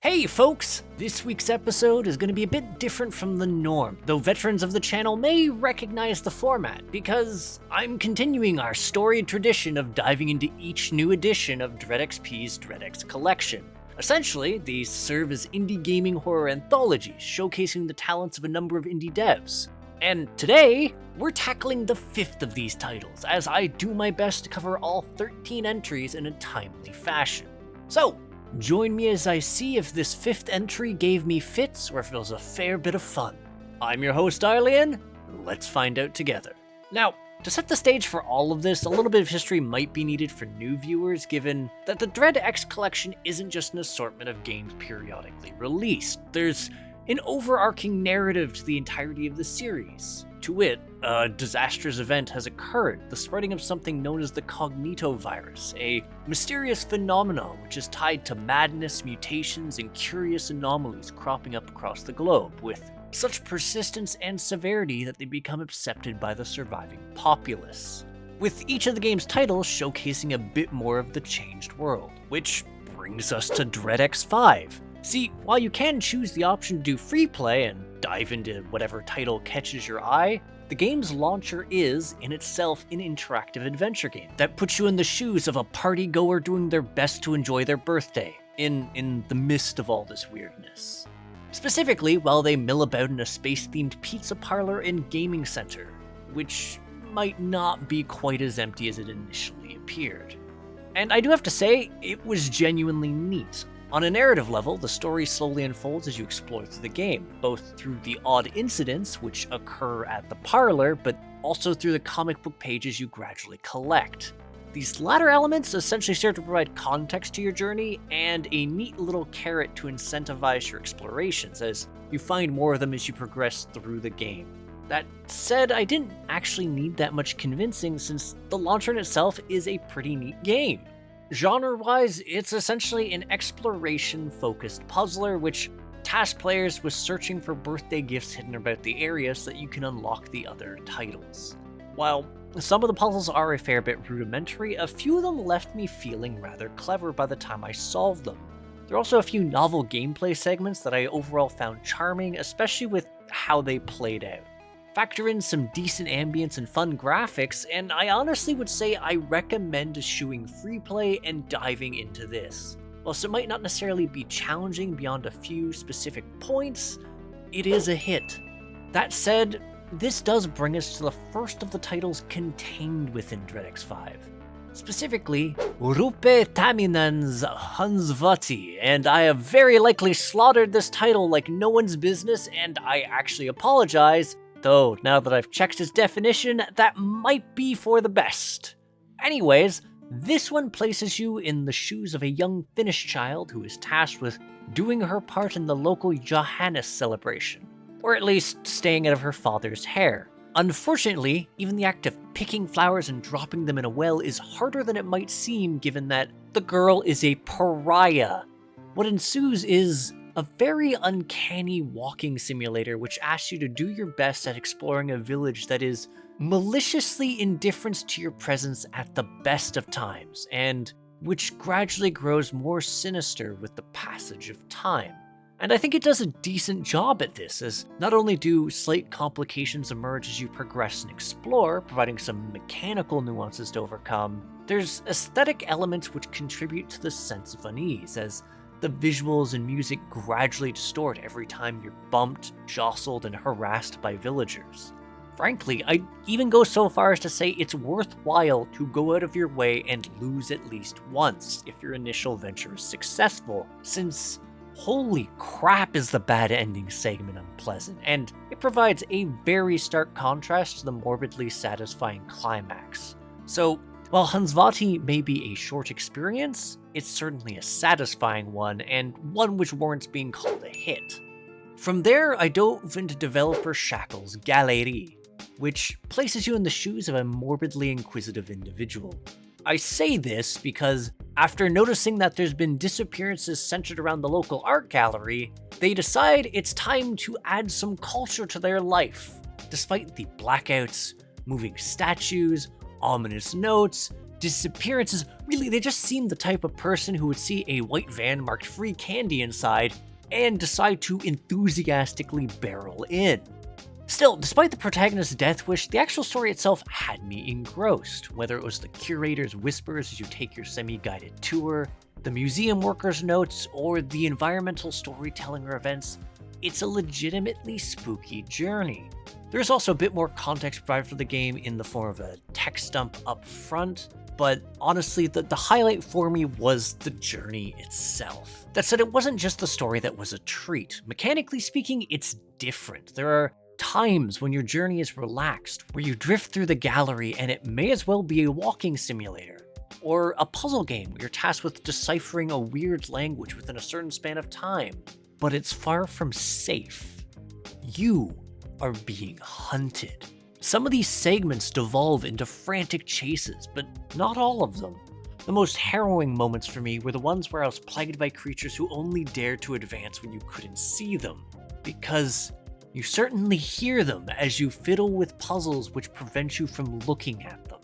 Hey folks! This week's episode is going to be a bit different from the norm, though veterans of the channel may recognize the format, because I'm continuing our storied tradition of diving into each new edition of DreadXP's DreadX collection. Essentially, these serve as indie gaming horror anthologies, showcasing the talents of a number of indie devs. And today, we're tackling the 5th of these titles, as I do my best to cover all 13 entries in a timely fashion. So, join me as I see if this 5th entry gave me fits or if it was a fair bit of fun. I'm your host Arlyeon, let's find out together. Now, to set the stage for all of this, a little bit of history might be needed for new viewers, given that the DreadX collection isn't just an assortment of games periodically released. There's an overarching narrative to the entirety of the series. To wit, a disastrous event has occurred, the spreading of something known as the cognitovirus, a mysterious phenomenon which is tied to madness, mutations, and curious anomalies cropping up across the globe, with such persistence and severity that they become accepted by the surviving populace. With each of the game's titles showcasing a bit more of the changed world, which brings us to DreadX 5. See, while you can choose the option to do free play and dive into whatever title catches your eye, the game's launcher is, in itself, an interactive adventure game that puts you in the shoes of a party-goer doing their best to enjoy their birthday, in the midst of all this weirdness. Specifically, while they mill about in a space-themed pizza parlor and gaming center, which might not be quite as empty as it initially appeared. And I do have to say, it was genuinely neat. On a narrative level, the story slowly unfolds as you explore through the game, both through the odd incidents which occur at the parlor, but also through the comic book pages you gradually collect. These latter elements essentially serve to provide context to your journey and a neat little carrot to incentivize your explorations, as you find more of them as you progress through the game. That said, I didn't actually need that much convincing, since the launcher in itself is a pretty neat game. Genre-wise, it's essentially an exploration-focused puzzler which tasks players with searching for birthday gifts hidden about the area so that you can unlock the other titles. While some of the puzzles are a fair bit rudimentary, a few of them left me feeling rather clever by the time I solved them. There are also a few novel gameplay segments that I overall found charming, especially with how they played out. Factor in some decent ambience and fun graphics, and I honestly would say I recommend eschewing free play and diving into this. Whilst it might not necessarily be challenging beyond a few specific points, it is a hit. That said, this does bring us to the first of the titles contained within DreadX 5. Specifically, Rupe Taminan's Hanzvati, and I have very likely slaughtered this title like no one's business, and I actually apologize. Though, now that I've checked its definition, that might be for the best. Anyways, this one places you in the shoes of a young Finnish child who is tasked with doing her part in the local Johannes celebration, or at least staying out of her father's hair. Unfortunately, even the act of picking flowers and dropping them in a well is harder than it might seem, given that the girl is a pariah. What ensues is a very uncanny walking simulator which asks you to do your best at exploring a village that is maliciously indifferent to your presence at the best of times, and which gradually grows more sinister with the passage of time. And I think it does a decent job at this, as not only do slight complications emerge as you progress and explore, providing some mechanical nuances to overcome, there's aesthetic elements which contribute to the sense of unease, as the visuals and music gradually distort every time you're bumped, jostled, and harassed by villagers. Frankly, I'd even go so far as to say it's worthwhile to go out of your way and lose at least once if your initial venture is successful, since holy crap is the bad ending segment unpleasant, and it provides a very stark contrast to the morbidly satisfying climax. So, while Hanzvati may be a short experience, it's certainly a satisfying one, and one which warrants being called a hit. From there, I dove into developer Shackles' Galerie, which places you in the shoes of a morbidly inquisitive individual. I say this because, after noticing that there's been disappearances centered around the local art gallery, they decide it's time to add some culture to their life. Despite the blackouts, moving statues, ominous notes, disappearances, really, they just seem the type of person who would see a white van marked free candy inside and decide to enthusiastically barrel in. Still, despite the protagonist's death wish, the actual story itself had me engrossed, whether it was the curator's whispers as you take your semi-guided tour, the museum worker's notes, or the environmental storytelling or events. It's a legitimately spooky journey. There's also a bit more context provided for the game in the form of a text dump up front, but honestly, the highlight for me was the journey itself. That said, it wasn't just the story that was a treat. Mechanically speaking, it's different. There are times when your journey is relaxed, where you drift through the gallery and it may as well be a walking simulator, or a puzzle game where you're tasked with deciphering a weird language within a certain span of time. But it's far from safe. You are being hunted. Some of these segments devolve into frantic chases, but not all of them. The most harrowing moments for me were the ones where I was plagued by creatures who only dared to advance when you couldn't see them, because you certainly hear them as you fiddle with puzzles which prevent you from looking at them.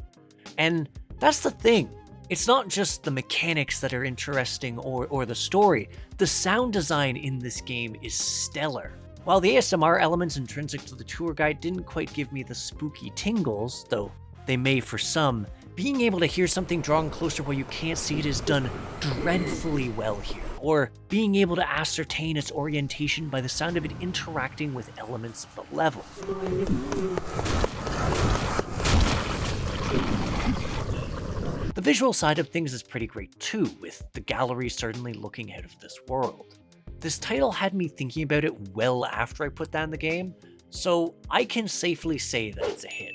And that's the thing. It's not just the mechanics that are interesting or the story. The sound design in this game is stellar. While the ASMR elements intrinsic to the tour guide didn't quite give me the spooky tingles, though they may for some, being able to hear something drawing closer while you can't see it is done dreadfully well here, or being able to ascertain its orientation by the sound of it interacting with elements of the level. The visual side of things is pretty great too, with the gallery certainly looking out of this world. This title had me thinking about it well after I put down the game, so I can safely say that it's a hit.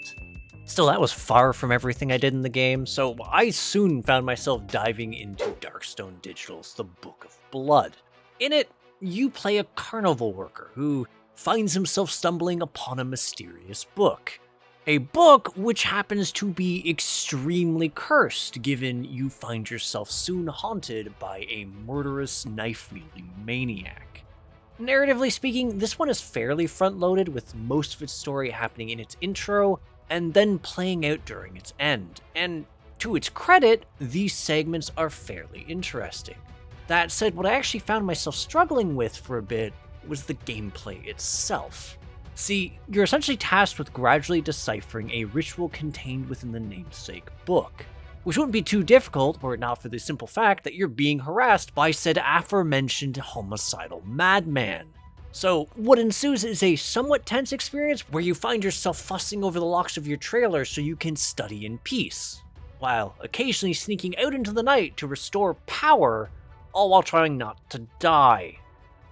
Still, that was far from everything I did in the game, so I soon found myself diving into Darkstone Digital's The Book of Blood. In it, you play a carnival worker who finds himself stumbling upon a mysterious book. A book which happens to be extremely cursed, given you find yourself soon haunted by a murderous, knife-wielding maniac. Narratively speaking, this one is fairly front-loaded, with most of its story happening in its intro, and then playing out during its end. And to its credit, these segments are fairly interesting. That said, what I actually found myself struggling with for a bit was the gameplay itself. See, you're essentially tasked with gradually deciphering a ritual contained within the namesake book, which wouldn't be too difficult were it not for the simple fact that you're being harassed by said aforementioned homicidal madman. So what ensues is a somewhat tense experience where you find yourself fussing over the locks of your trailer so you can study in peace, while occasionally sneaking out into the night to restore power, all while trying not to die.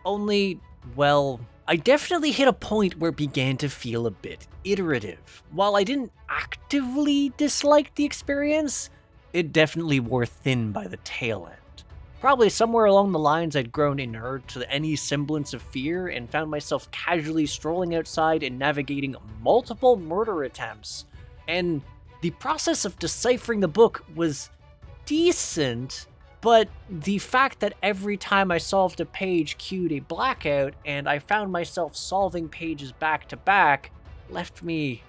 Only, well, I definitely hit a point where it began to feel a bit iterative. While I didn't actively dislike the experience, it definitely wore thin by the tail end. Probably somewhere along the lines I'd grown inured to any semblance of fear and found myself casually strolling outside and navigating multiple murder attempts. And the process of deciphering the book was decent, but the fact that every time I solved a page cued a blackout and I found myself solving pages back to back left me...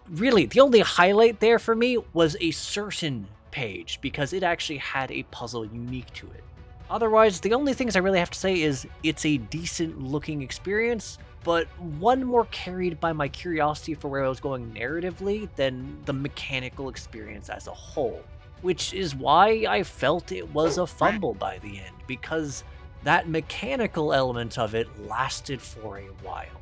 Really, the only highlight there for me was a certain page because it actually had a puzzle unique to it. Otherwise, the only things I really have to say is it's a decent looking experience, but one more carried by my curiosity for where I was going narratively than the mechanical experience as a whole. Which is why I felt it was a fumble by the end, because that mechanical element of it lasted for a while.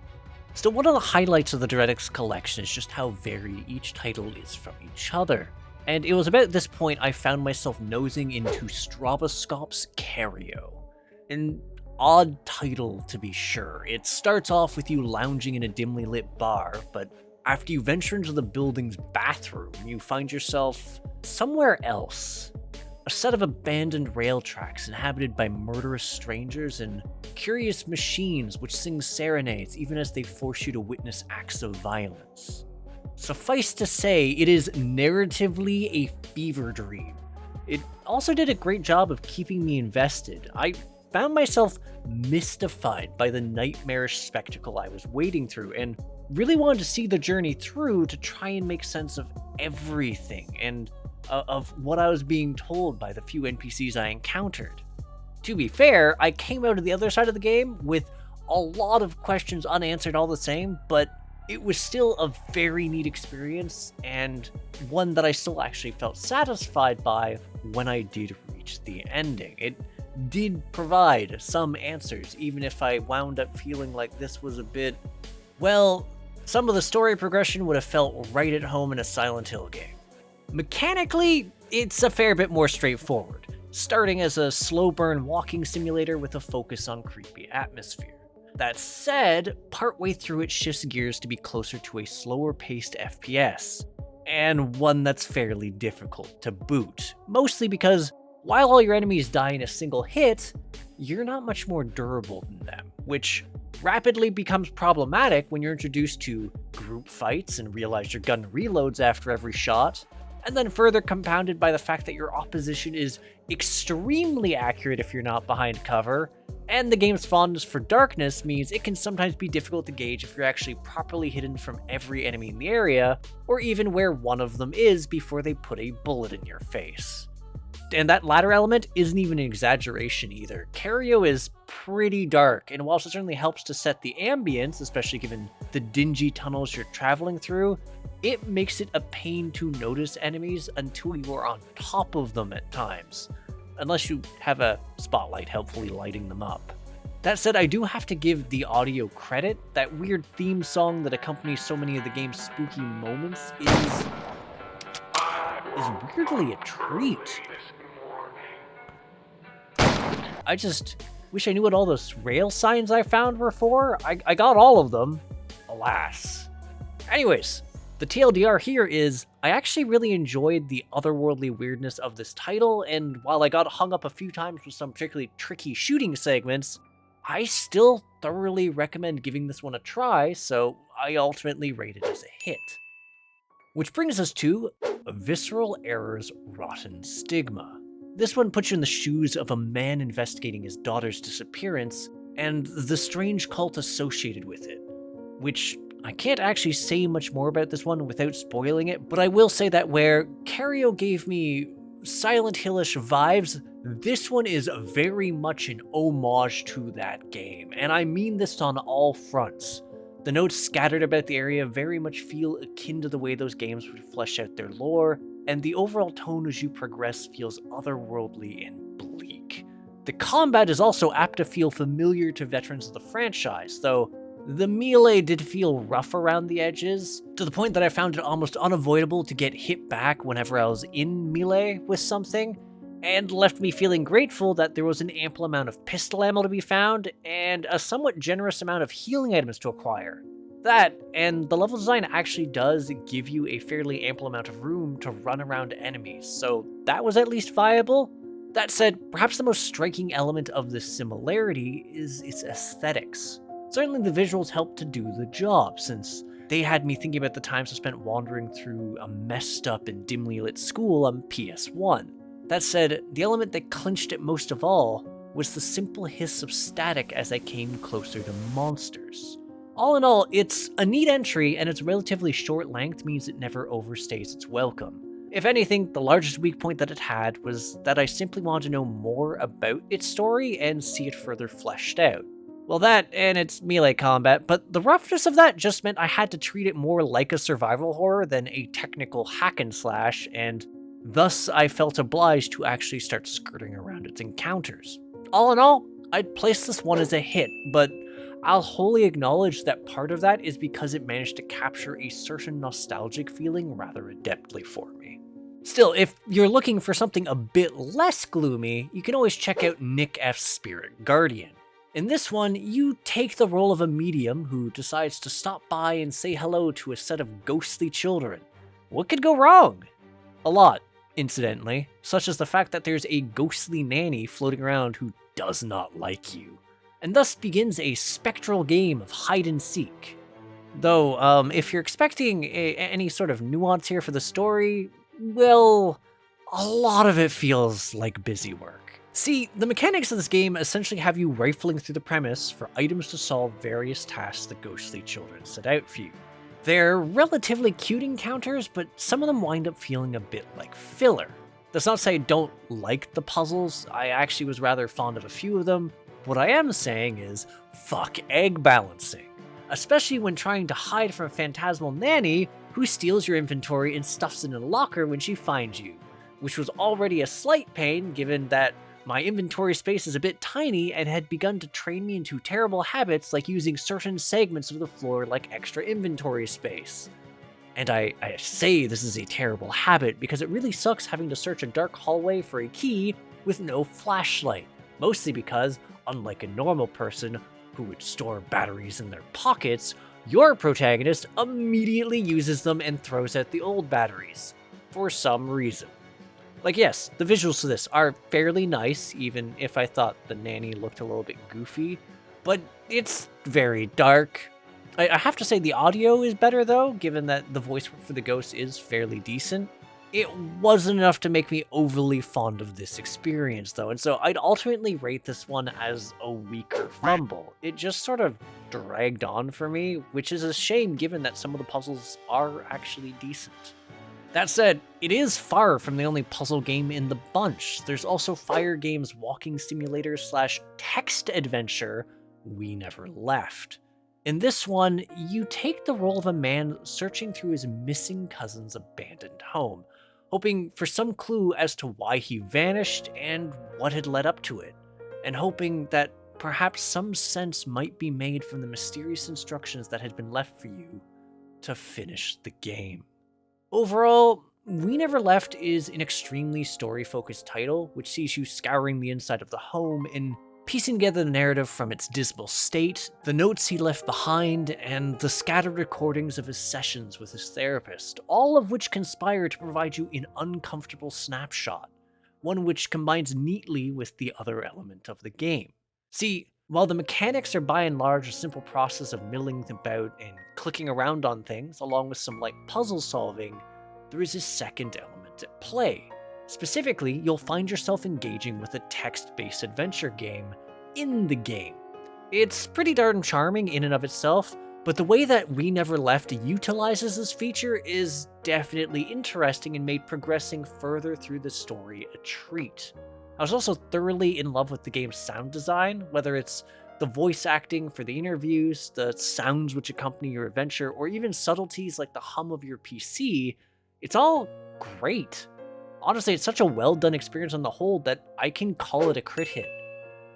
Still, one of the highlights of the DirectX collection is just how varied each title is from each other. And it was about this point I found myself nosing into Stroboscope's Cario. An odd title, to be sure. It starts off with you lounging in a dimly lit bar, but after you venture into the building's bathroom, you find yourself somewhere else. A set of abandoned rail tracks inhabited by murderous strangers and curious machines which sing serenades even as they force you to witness acts of violence. Suffice to say, it is narratively a fever dream. It also did a great job of keeping me invested. I found myself mystified by the nightmarish spectacle I was wading through and really wanted to see the journey through to try and make sense of everything. And of what I was being told by the few NPCs I encountered. To be fair, I came out of the other side of the game with a lot of questions unanswered all the same, but it was still a very neat experience, and one that I still actually felt satisfied by when I did reach the ending. It did provide some answers, even if I wound up feeling like this was a bit, well, some of the story progression would have felt right at home in a Silent Hill game. Mechanically, it's a fair bit more straightforward, starting as a slow burn walking simulator with a focus on creepy atmosphere. That said, partway through it shifts gears to be closer to a slower paced FPS, and one that's fairly difficult to boot, mostly because while all your enemies die in a single hit, you're not much more durable than them, which rapidly becomes problematic when you're introduced to group fights and realize your gun reloads after every shot, and then further compounded by the fact that your opposition is extremely accurate if you're not behind cover, and the game's fondness for darkness means it can sometimes be difficult to gauge if you're actually properly hidden from every enemy in the area, or even where one of them is before they put a bullet in your face. And that latter element isn't even an exaggeration either. Cario is pretty dark, and whilst it certainly helps to set the ambience, especially given the dingy tunnels you're traveling through, it makes it a pain to notice enemies until you are on top of them at times, unless you have a spotlight helpfully lighting them up. That said, I do have to give the audio credit. That weird theme song that accompanies so many of the game's spooky moments is weirdly a treat. I just wish I knew what all those rail signs I found were for. I got all of them, alas. Anyways, the TLDR here is, I actually really enjoyed the otherworldly weirdness of this title, and while I got hung up a few times with some particularly tricky shooting segments, I still thoroughly recommend giving this one a try, so I ultimately rate it as a hit. Which brings us to Visceral Error's Rotten Stigma. This one puts you in the shoes of a man investigating his daughter's disappearance, and the strange cult associated with it, which I can't actually say much more about this one without spoiling it, but I will say that where Cario gave me Silent Hill-ish vibes, this one is very much an homage to that game, and I mean this on all fronts. The notes scattered about the area very much feel akin to the way those games would flesh out their lore, and the overall tone as you progress feels otherworldly and bleak. The combat is also apt to feel familiar to veterans of the franchise, though the melee did feel rough around the edges, to the point that I found it almost unavoidable to get hit back whenever I was in melee with something, and left me feeling grateful that there was an ample amount of pistol ammo to be found, and a somewhat generous amount of healing items to acquire. That, and the level design actually does give you a fairly ample amount of room to run around enemies, so that was at least viable. That said, perhaps the most striking element of this similarity is its aesthetics. Certainly the visuals helped to do the job, since they had me thinking about the times I spent wandering through a messed up and dimly lit school on PS1. That said, the element that clinched it most of all was the simple hiss of static as I came closer to monsters. All in all, it's a neat entry, and its relatively short length means it never overstays its welcome. If anything, the largest weak point that it had was that I simply wanted to know more about its story and see it further fleshed out. Well, that and its melee combat, but the roughness of that just meant I had to treat it more like a survival horror than a technical hack and slash, and thus I felt obliged to actually start skirting around its encounters. All in all, I'd place this one as a hit, but I'll wholly acknowledge that part of that is because it managed to capture a certain nostalgic feeling rather adeptly for me. Still, if you're looking for something a bit less gloomy, you can always check out Nick F's Spirit Guardian. In this one, you take the role of a medium who decides to stop by and say hello to a set of ghostly children. What could go wrong? A lot, incidentally, such as the fact that there's a ghostly nanny floating around who does not like you, and thus begins a spectral game of hide and seek. Though, if you're expecting any sort of nuance here for the story, well, a lot of it feels like busy work. See, the mechanics of this game essentially have you rifling through the premise for items to solve various tasks the ghostly children set out for you. They're relatively cute encounters, but some of them wind up feeling a bit like filler. That's not to say I don't like the puzzles, I actually was rather fond of a few of them. What I am saying is, fuck egg balancing. Especially when trying to hide from a phantasmal nanny who steals your inventory and stuffs it in a locker when she finds you. Which was already a slight pain given that my inventory space is a bit tiny and had begun to train me into terrible habits like using certain segments of the floor like extra inventory space. And I say this is a terrible habit because it really sucks having to search a dark hallway for a key with no flashlight, mostly because, unlike a normal person who would store batteries in their pockets, your protagonist immediately uses them and throws out the old batteries, for some reason. Like, yes, the visuals to this are fairly nice, even if I thought the nanny looked a little bit goofy, but it's very dark. I have to say the audio is better though, given that the voice work for the ghost is fairly decent. It wasn't enough to make me overly fond of this experience though, and so I'd ultimately rate this one as a weaker fumble. It just sort of dragged on for me, which is a shame given that some of the puzzles are actually decent. That said, it is far from the only puzzle game in the bunch. There's also Fire Game's walking simulator / text adventure, We Never Left. In this one, you take the role of a man searching through his missing cousin's abandoned home, hoping for some clue as to why he vanished and what had led up to it, and hoping that perhaps some sense might be made from the mysterious instructions that had been left for you to finish the game. Overall, We Never Left is an extremely story-focused title, which sees you scouring the inside of the home and piecing together the narrative from its dismal state, the notes he left behind, and the scattered recordings of his sessions with his therapist, all of which conspire to provide you an uncomfortable snapshot, one which combines neatly with the other element of the game. See, while the mechanics are by and large a simple process of milling about and clicking around on things, along with some light puzzle solving, there is a second element at play. Specifically, you'll find yourself engaging with a text-based adventure game in the game. It's pretty darn charming in and of itself, but the way that We Never Left utilizes this feature is definitely interesting and made progressing further through the story a treat. I was also thoroughly in love with the game's sound design, whether it's the voice acting for the interviews, the sounds which accompany your adventure, or even subtleties like the hum of your PC. It's all great. Honestly, it's such a well-done experience on the whole that I can call it a crit hit.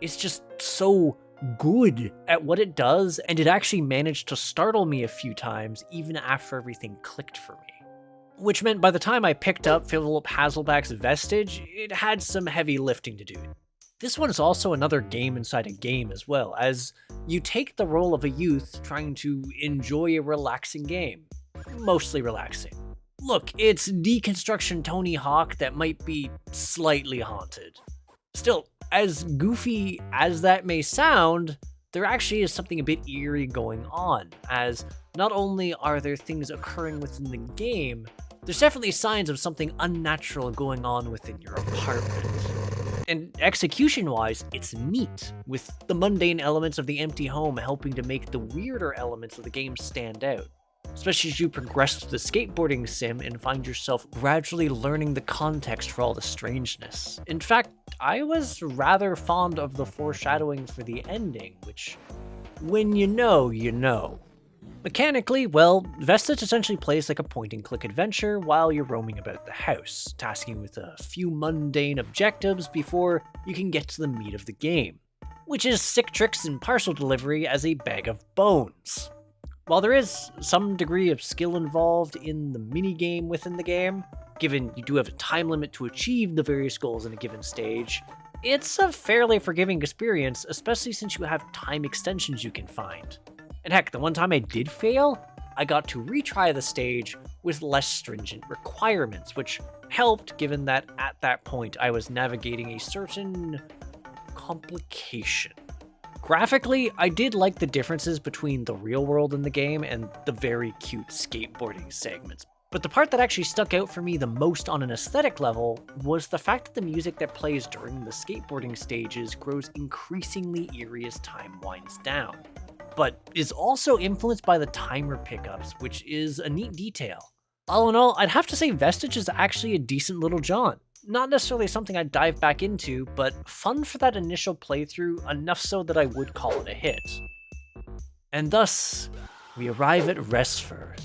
It's just so good at what it does, and it actually managed to startle me a few times even after everything clicked for me. Which meant by the time I picked up Philip Hasselback's Vestige, it had some heavy lifting to do. This one is also another game inside a game as well, as you take the role of a youth trying to enjoy a relaxing game. Mostly relaxing. Look, it's deconstruction Tony Hawk that might be slightly haunted. Still, as goofy as that may sound, there actually is something a bit eerie going on, as not only are there things occurring within the game, there's definitely signs of something unnatural going on within your apartment. And execution-wise, it's neat, with the mundane elements of the empty home helping to make the weirder elements of the game stand out. Especially as you progress through the skateboarding sim and find yourself gradually learning the context for all the strangeness. In fact, I was rather fond of the foreshadowing for the ending, which, when you know, you know. Mechanically, well, Vestige essentially plays like a point-and-click adventure while you're roaming about the house, tasking with a few mundane objectives before you can get to the meat of the game, which is sick tricks and parcel delivery as a bag of bones. While there is some degree of skill involved in the minigame within the game, given you do have a time limit to achieve the various goals in a given stage, it's a fairly forgiving experience, especially since you have time extensions you can find. And heck, the one time I did fail, I got to retry the stage with less stringent requirements, which helped given that at that point I was navigating a certain complication. Graphically, I did like the differences between the real world in the game and the very cute skateboarding segments. But the part that actually stuck out for me the most on an aesthetic level was the fact that the music that plays during the skateboarding stages grows increasingly eerie as time winds down. but is also influenced by the timer pickups, which is a neat detail. All in all, I'd have to say Vestige is actually a decent little jaunt. Not necessarily something I'd dive back into, but fun for that initial playthrough, enough so that I would call it a hit. And thus, we arrive at Resfer.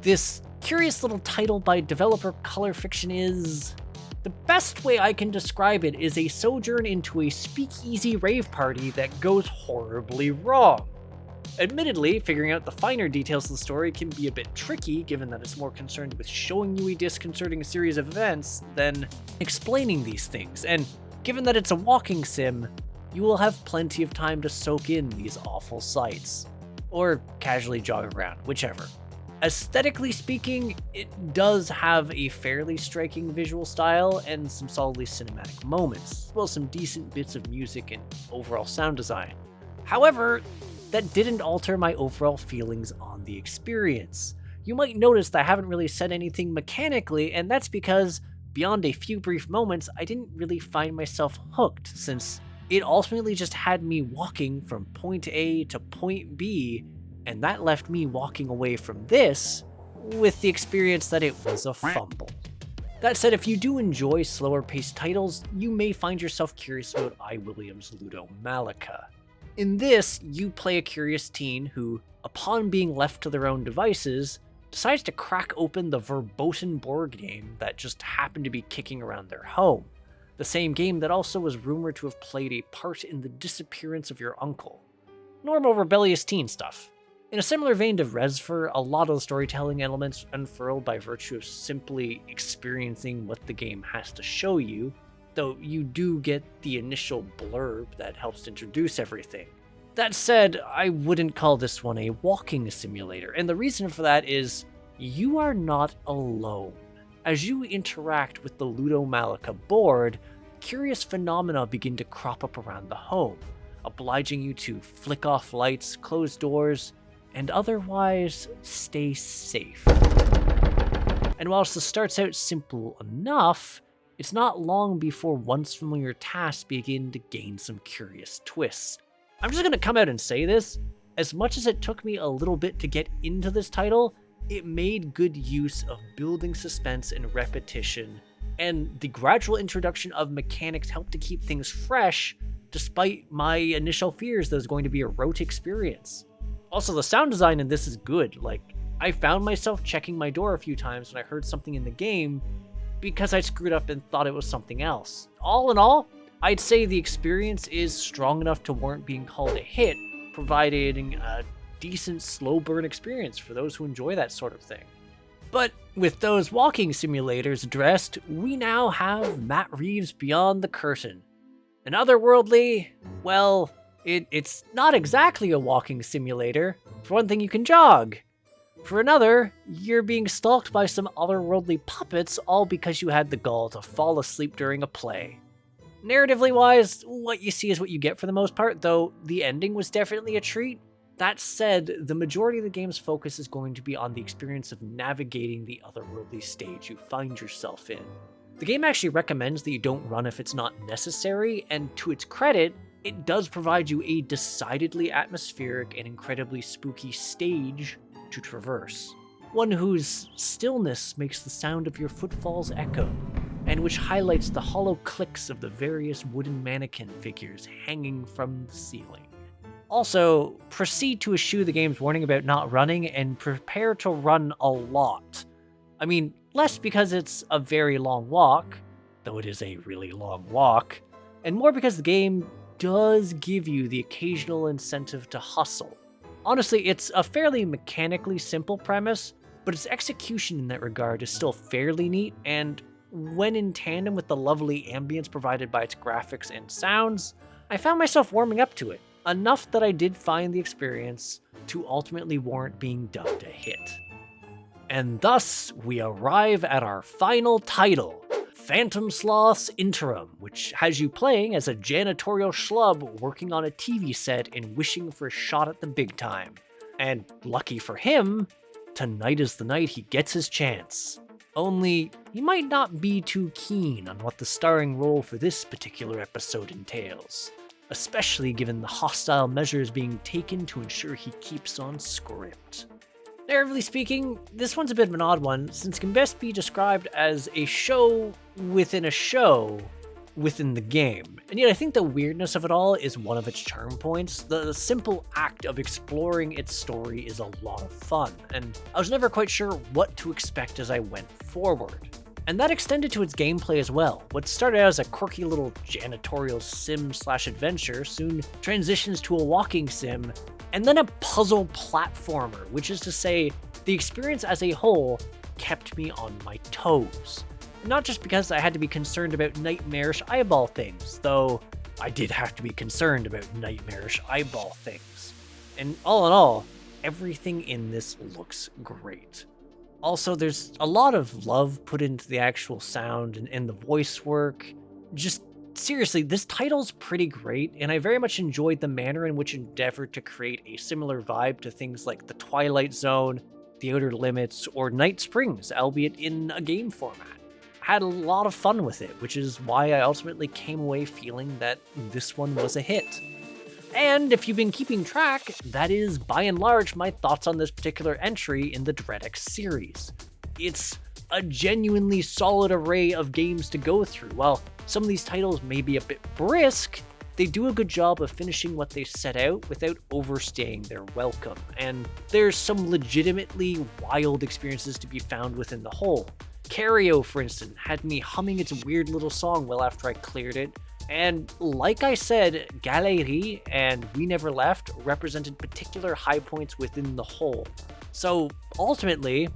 This curious little title by developer Color Fiction is... the best way I can describe it is a sojourn into a speakeasy rave party that goes horribly wrong. Admittedly, figuring out the finer details of the story can be a bit tricky, given that it's more concerned with showing you a disconcerting series of events than explaining these things, and given that it's a walking sim, you will have plenty of time to soak in these awful sights. Or casually jog around, whichever. Aesthetically speaking, it does have a fairly striking visual style and some solidly cinematic moments, as well as some decent bits of music and overall sound design. However, that didn't alter my overall feelings on the experience. You might notice that I haven't really said anything mechanically, and that's because, beyond a few brief moments, I didn't really find myself hooked, since it ultimately just had me walking from point A to point B, and that left me walking away from this with the experience that it was a fumble. That said, if you do enjoy slower paced titles, you may find yourself curious about I. Williams' Ludo Malika. In this, you play a curious teen who, upon being left to their own devices, decides to crack open the verboten board game that just happened to be kicking around their home. The same game that also was rumored to have played a part in the disappearance of your uncle. Normal rebellious teen stuff. In a similar vein to Resfer, a lot of the storytelling elements unfurl by virtue of simply experiencing what the game has to show you, though you do get the initial blurb that helps to introduce everything. That said, I wouldn't call this one a walking simulator, and the reason for that is you are not alone. As you interact with the Ludo Malika board, curious phenomena begin to crop up around the home, obliging you to flick off lights, close doors, and otherwise stay safe. And whilst this starts out simple enough, it's not long before once familiar tasks begin to gain some curious twists. I'm just gonna come out and say this, as much as it took me a little bit to get into this title, it made good use of building suspense and repetition, and the gradual introduction of mechanics helped to keep things fresh, despite my initial fears that it was going to be a rote experience. Also, the sound design in this is good. Like, I found myself checking my door a few times when I heard something in the game, because I screwed up and thought it was something else. All in all, I'd say the experience is strong enough to warrant being called a hit, providing a decent slow burn experience for those who enjoy that sort of thing. But with those walking simulators addressed, we now have Matt Reeves' Beyond the Curtain. An otherworldly, well, it's not exactly a walking simulator. For one thing, you can jog. For another, you're being stalked by some otherworldly puppets, all because you had the gall to fall asleep during a play. Narratively wise, what you see is what you get for the most part, though the ending was definitely a treat. That said, the majority of the game's focus is going to be on the experience of navigating the otherworldly stage you find yourself in. The game actually recommends that you don't run if it's not necessary, and to its credit, it does provide you a decidedly atmospheric and incredibly spooky stage to traverse. One whose stillness makes the sound of your footfalls echo, and which highlights the hollow clicks of the various wooden mannequin figures hanging from the ceiling. Also, proceed to eschew the game's warning about not running and prepare to run a lot. I mean, less because it's a very long walk, though it is a really long walk, and more because the game does give you the occasional incentive to hustle. Honestly, it's a fairly mechanically simple premise, but its execution in that regard is still fairly neat, and when in tandem with the lovely ambience provided by its graphics and sounds, I found myself warming up to it, enough that I did find the experience to ultimately warrant being dubbed a hit. And thus, we arrive at our final title, Phantom Sloths Interim, which has you playing as a janitorial schlub working on a TV set and wishing for a shot at the big time. And lucky for him, tonight is the night he gets his chance. Only, he might not be too keen on what the starring role for this particular episode entails. especially given the hostile measures being taken to ensure he keeps on script. Narratively speaking, this one's a bit of an odd one, since it can best be described as a show within the game. And yet I think the weirdness of it all is one of its charm points. The simple act of exploring its story is a lot of fun, and I was never quite sure what to expect as I went forward. And that extended to its gameplay as well. What started out as a quirky little janitorial sim/adventure soon transitions to a walking sim, and then a puzzle platformer, which is to say, the experience as a whole kept me on my toes. Not just because I had to be concerned about nightmarish eyeball things, though I did have to be concerned about nightmarish eyeball things. And all in all, everything in this looks great. Also, there's a lot of love put into the actual sound and the voice work. Just seriously, this title's pretty great, and I very much enjoyed the manner in which it endeavored to create a similar vibe to things like The Twilight Zone, The Outer Limits, or Night Springs, albeit in a game format. I had a lot of fun with it, which is why I ultimately came away feeling that this one was a hit. And if you've been keeping track, that is by and large my thoughts on this particular entry in the DreadX series. It's a genuinely solid array of games to go through. While some of these titles may be a bit brisk, they do a good job of finishing what they set out without overstaying their welcome, and there's some legitimately wild experiences to be found within the whole. Cario, for instance, had me humming its weird little song well after I cleared it, and like I said, Galerie and We Never Left represented particular high points within the whole. So ultimately,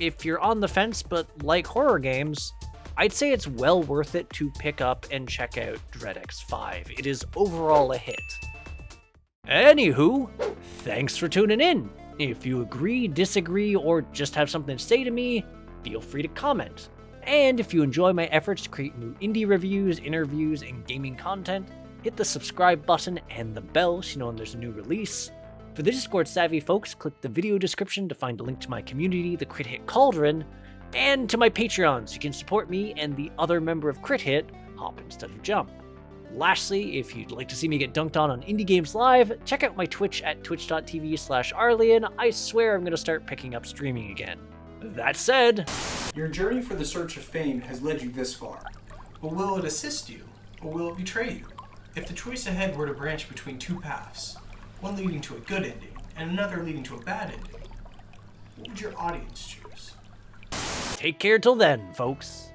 if you're on the fence but like horror games, I'd say it's well worth it to pick up and check out DreadX 5. It is overall a hit. Anywho, thanks for tuning in. If you agree, disagree, or just have something to say to me, feel free to comment. And if you enjoy my efforts to create new indie reviews, interviews, and gaming content, hit the subscribe button and the bell so you know when there's a new release. For the Discord savvy folks, click the video description to find a link to my community, the Crit Hit Cauldron, and to my Patreon so you can support me and the other member of Crit Hit, Hop instead of Jump. Lastly, if you'd like to see me get dunked on Indie Games Live, check out my Twitch at twitch.tv/Arlyeon. I swear I'm going to start picking up streaming again. That said, your journey for the search of fame has led you this far, but will it assist you, or will it betray you? If the choice ahead were to branch between two paths, one leading to a good ending and another leading to a bad ending, what would your audience choose? Take care till then, folks.